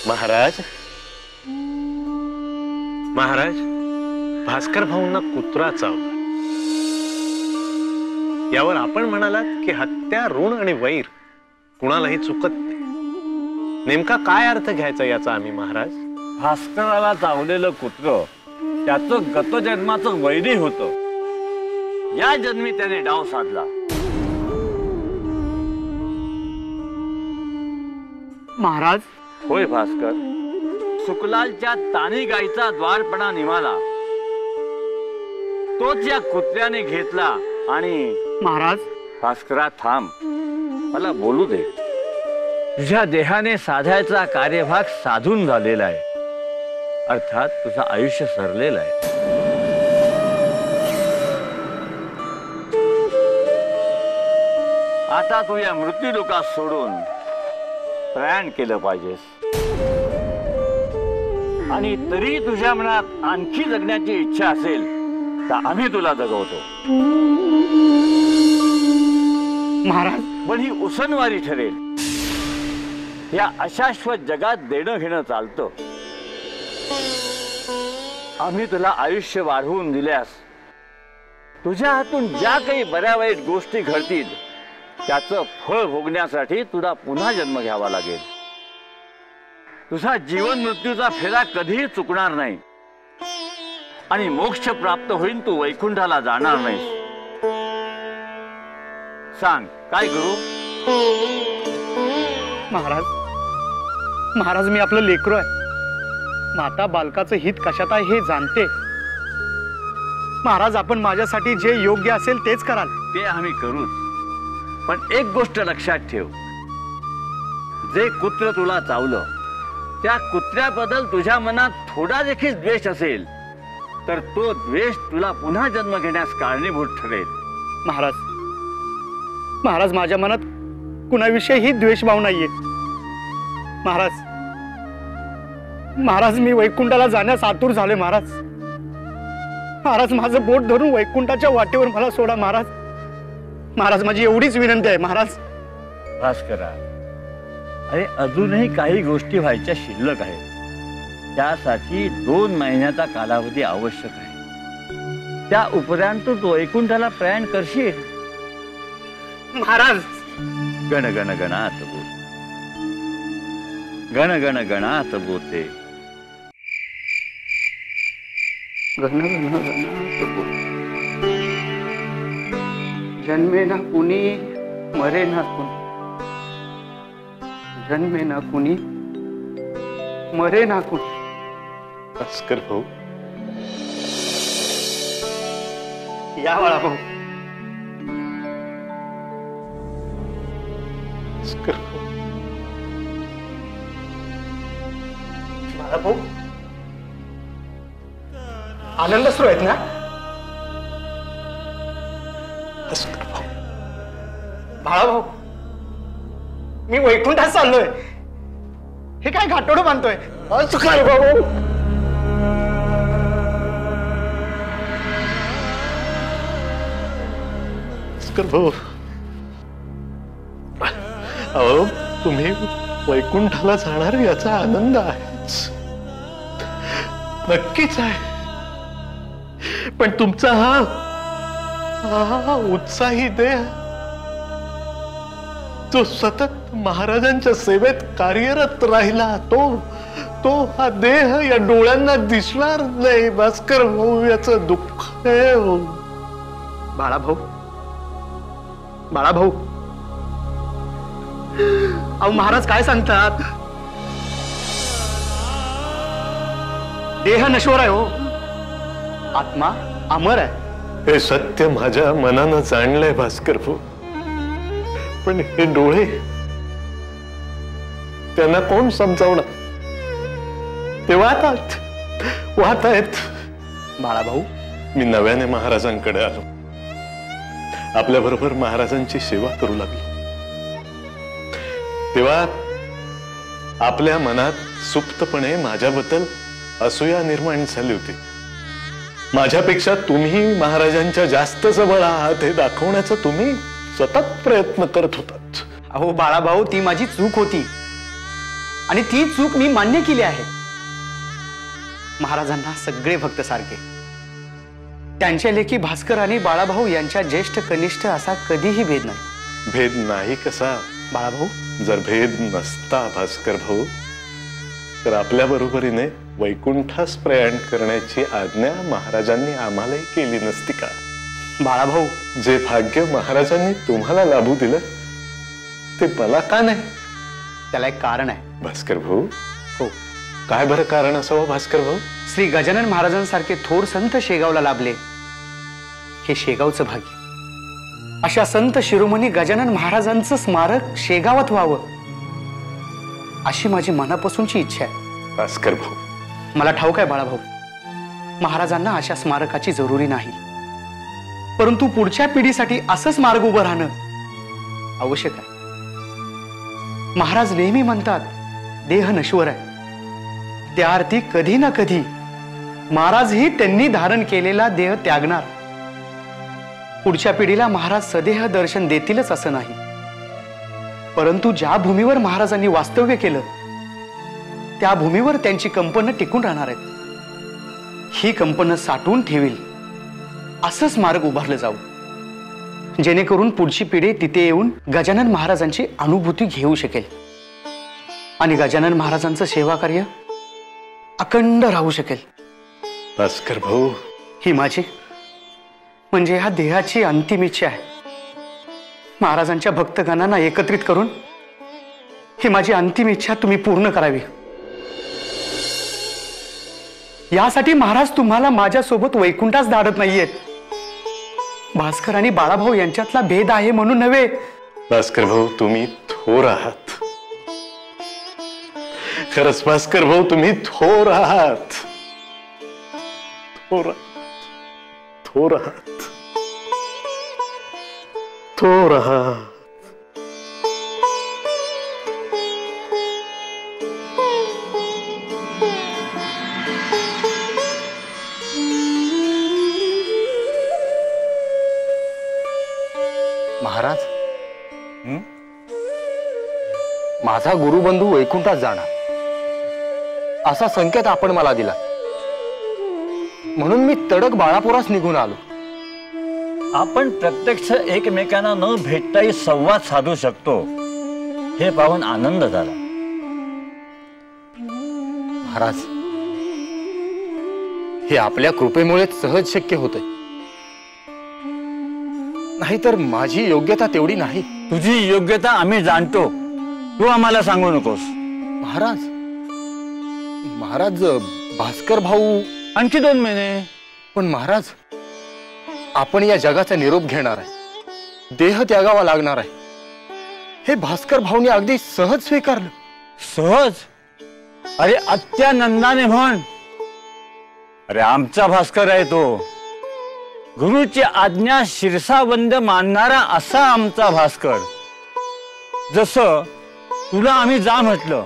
महाराज महाराज, भास्कर भाऊंना कुत्रा चावला, यावर आपण म्हणालात की हत्या, ऋण आणि वैर कुणालाही चुकत नाही. नेमका काय अर्थ घ्यायचा याचा आम्ही महाराज? भास्कराला चावलेलं कुत्र त्याचं गतजन्माचं वैरी होतं. या जन्मी त्याने डाव साधला. महाराज. होय भास्कर, सुकलालच्या तानी गाईचा द्वारपणा निघाला तोच या कुत्र्याने घेतला. आणि महाराज. भास्करा थांब, मला बोलू दे. तुझ्या देहाने साधायचा कार्यभाग साधून झालेला आहे, अर्थात तुझं आयुष्य सरलेलं आहे. आता तू या मृत्यू लोकात सोडून प्रयाण केलं पाहिजेस. आणि तरी तुझ्या मनात आणखी जगण्याची इच्छा असेल तर आम्ही तुला जगवतो. महाराज. पण ही उसनवारी ठरेल. या अशाश्वत जगात देणं घेणं चालतं. आम्ही तुला आयुष्य वाढवून दिल्यास तुझ्या हातून ज्या काही बऱ्या वाईट गोष्टी घडतील त्याचं फळ भोगण्यासाठी तुला पुन्हा जन्म घ्यावा लागेल. तुझा जीवन मृत्यूचा फेरा कधीही चुकणार नाही आणि मोक्ष प्राप्त होईल. तू वैकुंठाला जाणार नाहीस. सांग काय करू? महाराज. महाराज, मी आपलं लेकरू आहे. माता बालकाचं हित कशात आहे हे जाणते. महाराज, आपण माझ्यासाठी जे योग्य असेल तेच कराल. ते आम्ही करूच. पण एक गोष्ट लक्षात ठेव, जे कुत्र तुला चावलं त्या कुत्र्याबद्दल तुझ्या मनात थोडा देखील द्वेष असेल तर तो द्वेष तुला पुन्हा जन्म घेण्यास कारणीभूत ठरेल. महाराज. महाराज, माझ्या मनात कुणाविषयीही द्वेषभाव नाहीये. महाराज. महाराज, मी वैकुंठाला जाण्यास आतुर झाले. महाराज. महाराज, माझं बोट धरून वैकुंठाच्या वाटेवर मला सोडा. महाराज. महाराज, माझी एवढीच विनंती आहे. महाराज. भास्करा, अरे अजूनही काही गोष्टी व्हायच्या शिल्लक आहेत. त्यासाठी 2 महिन्याचा कालावधी आवश्यक आहे. त्या उपरांत तू वैकुंठाला प्रयाण करशील. महाराज. गण गण गणात बोल, गण गण गणात बोलते. गण गण गणात बोल. जन्मे ना कुणी, मरे ना कुणी. जन्मे ना कुणी, मरे ना कुणी. भास्कर भाऊ. या बाळा भाऊ. भास्कर भाऊ. बाळा भाऊ, आनंद सुरू आहेत ना? भास्कर भाऊ. बाळा भाऊ, मी वैकुंठात चाललोय. हे काय घाटोडं बांधतोय? भास्कर भाऊ. भास्कर भाऊ, अहो तुम्ही वैकुंठाला जाणार याचा आनंद आहेच, नक्कीच आहे. पण तुमचा हा उत्साही देह जो सतत महाराजांच्या सेवेत कार्यरत राहिला तो हा देह या डोळ्यांना दिसणार नाही. भास्कर भाऊ, याचं दुःख आहे. बाळा भाऊ. बाळा भाऊ, अहो महाराज काय सांगतात? देह नश्वर आहे हो, आत्मा अमर आहे. हे सत्य माझ्या मनानं जाणलंय भास्कर भाऊ. पण हे डोळे त्यांना कोण समजावणार? ते वाहत आहेत. बाळा भाऊ, मी नव्याने महाराजांकडे आलो, आपल्या बरोबर महाराजांची सेवा करू लागलो. तेव्हा आपल्या मनात सुप्तपणे माझ्याबद्दल असूया निर्माण झाली होती. माझ्यापेक्षा तुम्ही महाराजांच्या जास्त जवळ आहात हे दाखवण्याचा तुम्ही सतत प्रयत्न करत होतात. अहो बाळा भाऊ, ती माझी चूक होती. आणि ती चूक मी मान्य केली आहे. महाराजांना सगळे भक्त सारखे. त्यांच्या लेखी भास्कर आणि बाळाभाऊ यांच्या ज्येष्ठ कनिष्ठ असा कधीही भेद नाही. भेद नाही कसा बाळाभाऊ? जर भेद नसता भास्कर भाऊ तर आपल्या बरोबरीने वैकुंठास प्रयाण करण्याची आज्ञा महाराजांनी आम्हालाही केली नसती का? बाळाभाऊ, जे भाग्य महाराजांनी तुम्हाला लाभू दिलं ते मला का नाही? त्याला एक कारण आहे भास्कर भाऊ. हो. काय बरं कारण असावं भास्कर भाऊ? श्री गजानन महाराजांसारखे थोर संत शेगावला लाभले हे शेगावचं भाग्य. अशा संत शिरोमणी गजानन महाराजांचं स्मारक शेगावात व्हावं अशी माझी मनापासूनची इच्छा आहे. भास्कर भाऊ, मला ठाऊक आहे बाळाभाऊ, महाराजांना अशा स्मारकाची जरुरी नाही. परंतु पुढच्या पिढीसाठी असं स्मारक उभं राहणं आवश्यक आहे. महाराज नेहमी म्हणतात देह नश्वर आहे, त्या अर्थी कधी ना कधी महाराजही त्यांनी धारण केलेला देह त्यागणार. पुढच्या पिढीला महाराज सदेह दर्शन देतीलच असं नाही, परंतु ज्या भूमीवर महाराजांनी वास्तव्य केलं त्या भूमीवर त्यांची कंपनं टिकून राहणार आहेत. ही कंपनं साठवून ठेवील असं स्मारक उभारलं जावं, जेणेकरून पुढची पिढी तिथे येऊन गजानन महाराजांची अनुभूती घेऊ शकेल आणि गजानन महाराजांचं सेवा कार्य अखंड राहू शकेल. भास्कर भाऊ, ही माझी म्हणजे ह्या देहाची अंतिम इच्छा आहे. महाराजांच्या भक्तगणांना एकत्रित करून ही माझी अंतिम इच्छा तुम्ही पूर्ण करावी. यासाठी महाराज तुम्हाला माझ्यासोबत वैकुंठास धाडत नाहीयेत. भास्कर आणि बाळाभाऊ यांच्यातला भेद आहे म्हणून नव्हे. भास्कर भाऊ, तुम्ही थोर आहात. खरंच भास्कर भाऊ, तुम्ही थोर आहात. थोर थोर आहात. थोर आहात. महाराज, माझा गुरुबंधू वैकुंठात जाणार असा संकेत आपण मला दिला, म्हणून मी तडक बाळापुरास निघून आलो. आपण प्रत्यक्ष एकमेकांना न भेटताही संवाद साधू शकतो हे पाहून आनंद झाला. महाराज, हे आपल्या कृपेमुळेच सहज शक्य होते, नाहीतर माझी योग्यता तेवढी नाही. तुझी योग्यता आम्ही जाणतो, तू आम्हाला सांगू नकोस. महाराज, महाराज भास्कर भाऊ आणखी 2 महिने. पण महाराज, आपण या जगाचा निरोप घेणार आहे, देह त्यागावा लागणार आहे, हे भास्कर भाऊनी अगदी सहज स्वीकारलं. सहज? अरे अत्यानंदाने म्हण. अरे आमचा भास्कर आहे तो, गुरुची आज्ञा शिरसाबंद मानणारा असा आमचा भास्कर. जसं तुला आम्ही जा म्हटलं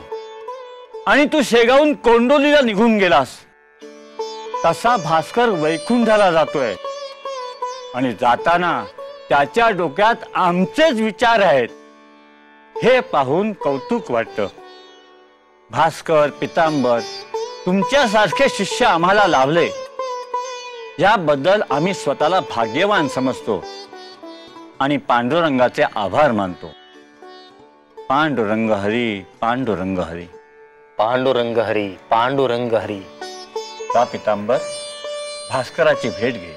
आणि तू शेगावून कोंडोलीला निघून गेलास, तसा भास्कर वैकुंठाला जातोय आणि जाताना त्याच्या डोक्यात आमचेच विचार आहेत हे पाहून कौतुक वाटतं. भास्कर, पितांबर तुमच्यासारखे शिष्य आम्हाला लाभले याबद्दल आम्ही स्वतःला भाग्यवान समजतो आणि पांडुरंगाचे आभार मानतो. पांडुरंग हरी, पांडुरंग हरी. पांडुरंग हरी, पांडुरंग हरी. का पितांबर, भास्कराची भेट घे.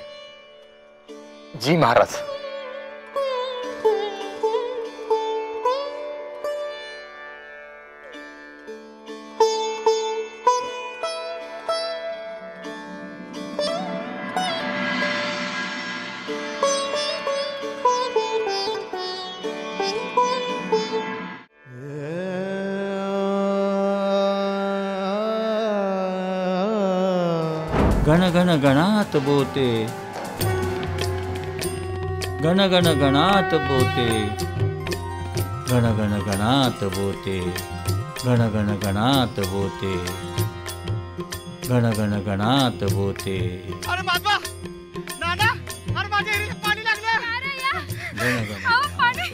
जी महाराज. गण गण गणात बोते, गण गण गणात बोते, गण गण गणात बोते, गण गण गणात बोते, गण गण गणात बोते. अरे बाबा, नाना, अरे माझ्या हिरीला पाणी लागलं. अरे या, गण गण अहो पाणी.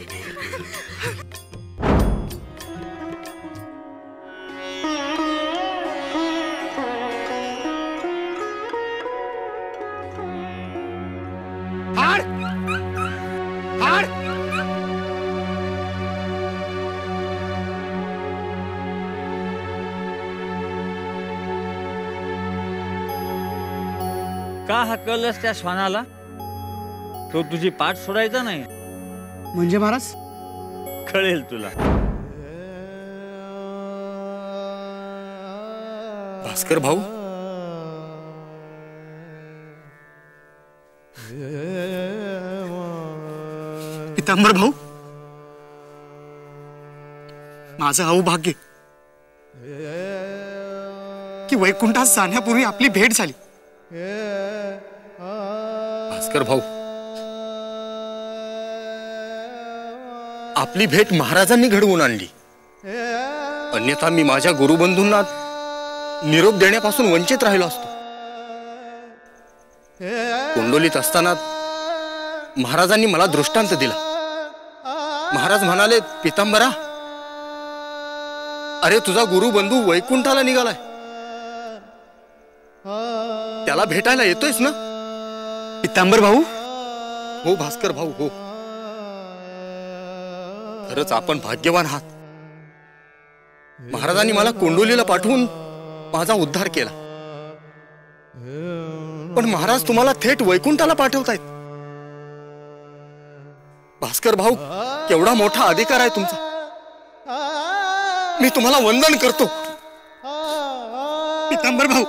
का हाकललंस त्या श्वानाला? तो तुझी पाठ सोडायचा नाही. म्हणजे महाराज? कळेल तुला. भास्कर भाऊ, पितांबर भाऊ, माझं अवभाग्य की वैकुंठात जाण्यापूर्वी आपली भेट झाली. भास्कर भाऊ, आपली भेट महाराजांनी घडवून आणली. अन्यथा मी माझ्या गुरुबंधूंना निरोप देण्यापासून वंचित राहिलो असतो. कोंडोलीत असताना महाराजांनी मला दृष्टांत दिला. महाराज म्हणाले, पितांबरा, अरे तुझा गुरुबंधू वैकुंठाला निघालाय, त्याला भेटायला येतोयस ना? पितांबर भाऊ? हो भास्कर भाऊ, हो. खरंच आपण भाग्यवान आहात. महाराजांनी मला कोंडोलीला पाठवून माझा उद्धार केला. पण महाराज तुम्हाला थेट वैकुंठाला पाठवतायत. भास्कर भाऊ, केवढा मोठा अधिकार आहे तुमचा. मी तुम्हाला वंदन करतो. पितांबर भाऊ,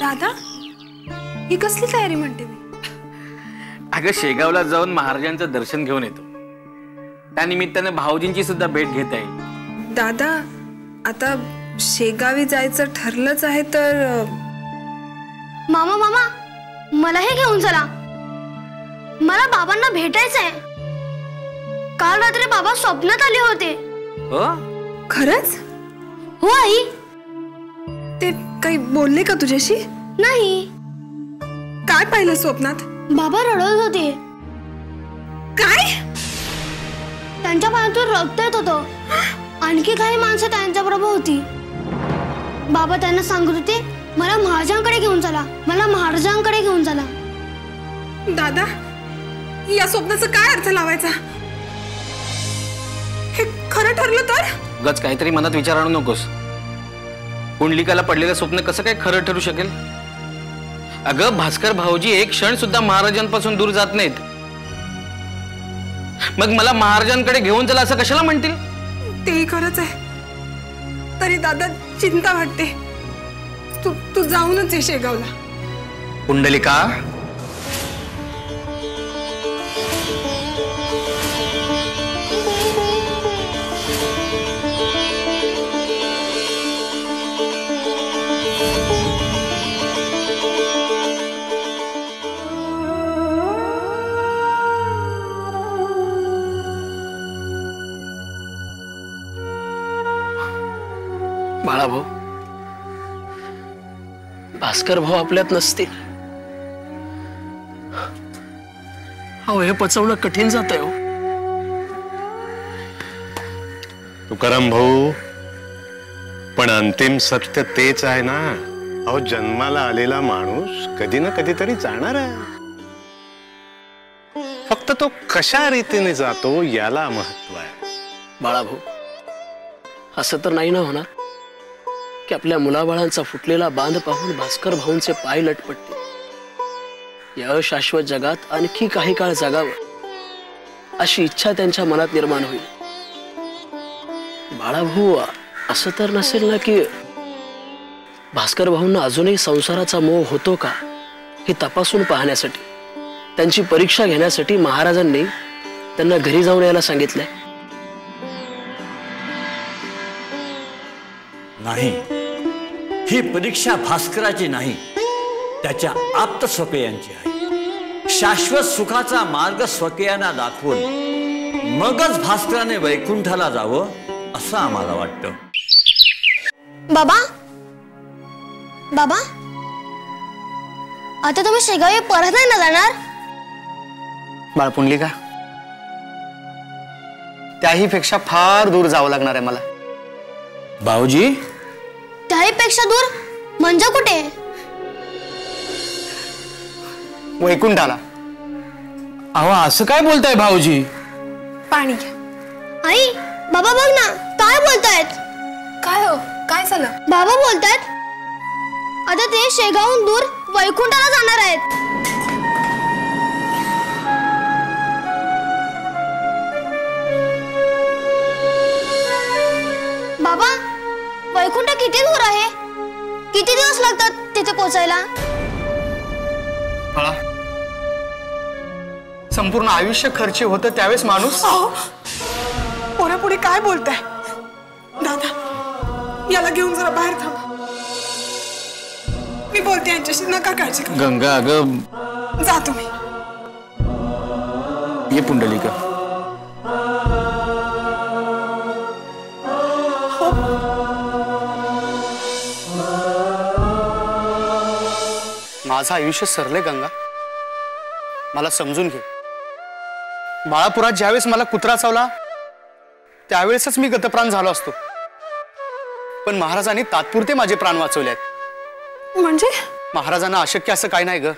दादा, ही कसली तयारी म्हणते मी? अगं, शेगावला जाऊन महाराजांचं दर्शन घेऊन येतो. त्यानिमित्ताने भाऊजींची सुद्धा भेट घेता येईल. दादा, आता शेगावी जायचं ठरलंच आहे तर मामा मामा, मलाही घेऊन चला. मला बाबांना भेटायचंय. काल रात्री बाबा स्वप्नात आले होते. हो? खरंच? हो आई. ते काही बोलले का तुझ्याशी? नाही. काय पाहिलं स्वप्नात? बाबा रडत होते. काय? त्यांच्या पायातून रक्त येत होतं. आणखी काही माणसं त्यांच्याबरोबर होती. बाबा त्यांना सांगत होते, मला महाराजांकडे घेऊन चला, मला महाराजांकडे घेऊन चला. दादा, या स्वप्नाचा काय अर्थ लावायचा? हे खरं ठरलं तर? गच काहीतरी मनात विचार आणू नकोस. कुंडलिकाला पडलेलं स्वप्न कसं काय खरं ठरू शकेल? अगं, भास्कर भाऊजी एक क्षण सुद्धा महाराजांपासून दूर जात नाहीत. मग मला महाराजांकडे घेऊन चला असं कशाला म्हणतील? तेही खरंच आहे. तरी दादा, चिंता वाटते. तू जाऊनच ये शेगावला. कुंडलिका, बाळाभाऊ, भास्कर भाऊ आपल्यात नसतील. अहो, हे पचवणं कठीण जातंय हो. तुकाराम भाऊ, पण अंतिम सत्य तेच आहे ना. अहो, जन्माला आलेला माणूस कधी ना कधीतरी जाणार आहे. फक्त तो कशा रीतीने जातो याला महत्व आहे. बाळाभाऊ, असं तर नाही ना होणार की आपल्या मुलाबाळांचा फुटलेला बांध पाहून भास्कर भाऊंचे पाय लटपटतील. या अशाश्वत जगात आणखी काही काळ जगावं अशी इच्छा त्यांच्या मनात निर्माण होईल. बाळाभाऊ, असं तर नसेल ना की भास्कर भाऊंना अजूनही संसाराचा मोह होतो का हे तपासून पाहण्यासाठी, त्यांची परीक्षा घेण्यासाठी महाराजांनी त्यांना घरी जाऊन यायला सांगितलंय? नाही, ही परीक्षा भास्कराची नाही, त्याच्या आप्त स्वकीयांची आहे. शाश्वत सुखाचा मार्ग स्वकीयांना दाखवून मगच भास्कराने वैकुंठाला जावं असं आम्हाला वाटतं. बाबा, बाबा, आता तुम्ही शेगावी परत नाही ना जाणार? बाळपुंडलिका, त्याही पेक्षा फार दूर जावं लागणार आहे मला. भाऊजी, त्याहीपेक्षा दूर म्हणजे कुठे? वैकुंठाला. अहो असं काय बोलताय भाऊजी? पाणी घ्या. आई बाबा बघ ना काय बोलतायत. काय हो, काय झालं? बाबा बोलतायत आता ते शेगावहून दूर वैकुंठाला जाणार आहेत. बाबा वैकुंठ किती दूर आहे? किती दिवस लागतात तिथे पोहोचायला? बाळा, संपूर्ण आयुष्य खर्ची होतं त्यावेळेस माणूस. पोरा पुढे काय बोलताय? दादा याला घेऊन जरा बाहेर थांबा. मी बोलते यांच्याशी, नका काळजी करू. गंगा अगं जा तुम्ही. ये पुंडलिका. माझं आयुष्य सरले गंगा, मला समजून घे. बाळापुरात ज्यावेळेस मला कुत्रा चावला त्यावेळेसच मी गतप्राण झालो असतो, पण महाराजांनी तात्पुरते माझे प्राण वाचवले आहेत. म्हणजे महाराजांना अशक्य असं काय नाही ग.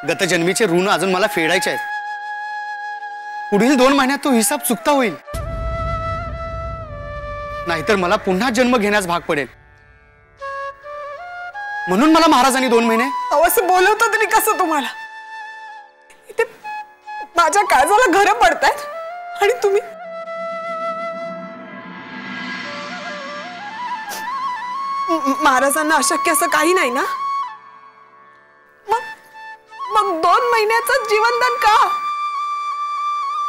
गतजन्मीचे ऋण अजून मला फेडायचे आहेत. पुढील 2 महिन्यात तो हिसाब चुकता होईल, नाहीतर मला पुन्हा जन्म घेण्यास भाग पडेल. म्हणून मला महाराजांनी 2 महिने. असं बोलवतं तरी कसं तुम्हाला? इथे माझ्या काळजाला घरं पडतायत आणि तुम्ही महाराजांना अशक्य असं काही नाही ना? मग 2 महिन्याचं जीवनदान का?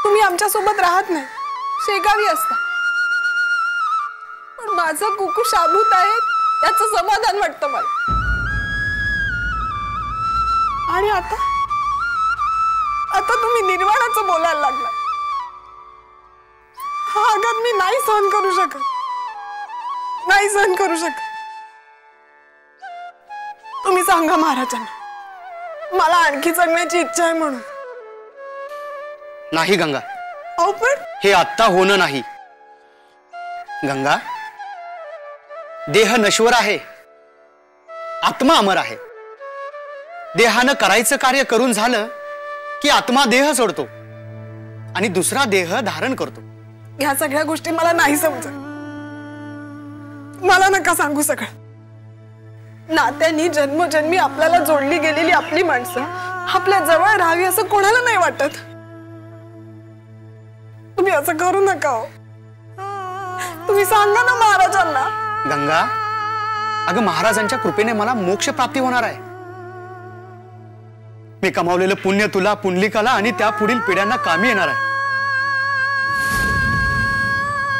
तुम्ही आमच्या सोबत राहत नाही, शेगावी असता. पण माझं कुकू शाबूत आहे याचं समाधान वाटतं मला. आणि आता तुम्ही निर्वाणाचं बोलायला लागला. हा आघात मी नाही सहन करू शकत, नाही सहन करू शकत. तुम्ही सांगा महाराजांना मला आणखी जगण्याची इच्छा आहे म्हणून. नाही गंगा, अहो पण हे आत्ता होणं नाही. गंगा, देह नश्वर आहे, आत्मा अमर आहे. देहानं करायचं कार्य करून झालं की आत्मा देह सोडतो आणि दुसरा देह धारण करतो. ह्या सगळ्या गोष्टी मला नाही समजत. मला नका सांगू सगळं. नात्यांनी जन्मोजन्मी आपल्याला जोडली गेलेली आपली माणसं आपल्या जवळ राहावी असं कोणाला नाही वाटत. तुम्ही असं करू नका हो. तुम्ही सांगा ना महाराजांना. गंगा, अगं महाराजांच्या कृपेने मला मोक्ष प्राप्ती होणार आहे. मी कमावलेलं पुण्य तुला, पुंडलिकाला आणि त्या पुढील पिढ्यांना कामी येणार आहे.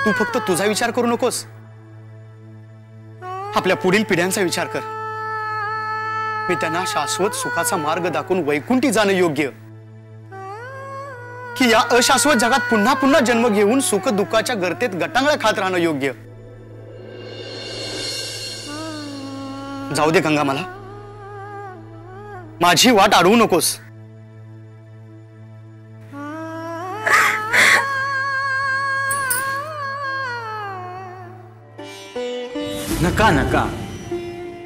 तू फक्त तुझा विचार करू नकोस, आपल्या पुढील पिढ्यांचा विचार कर. मी त्यांना शाश्वत सुखाचा मार्ग दाखवून वैकुंठी जाणं योग्य, की या अशाश्वत जगात पुन्हा पुन्हा जन्म घेऊन सुख दुःखाच्या गर्तेत गटांगळ्या खात राहणं योग्य. जाऊ दे गंगा, मला माझी वाट अडवू नकोस. नका नका,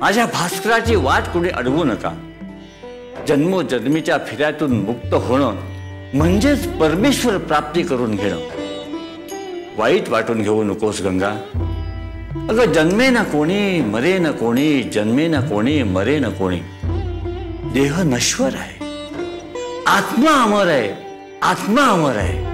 माझ्या भास्कराची वाट कुठे अडवू नका. जन्मोजन्मीच्या फिर्यातून मुक्त होणं म्हणजेच परमेश्वर प्राप्ती करून घेणं. वाईट वाटून घेऊ नकोस गंगा. अगं जन्मे ना कोणी, मरे ना कोणी, जन्मे ना कोणी, मरे ना कोणी. देह नश्वर आहे, आत्मा अमर आहे, आत्मा अमर आहे.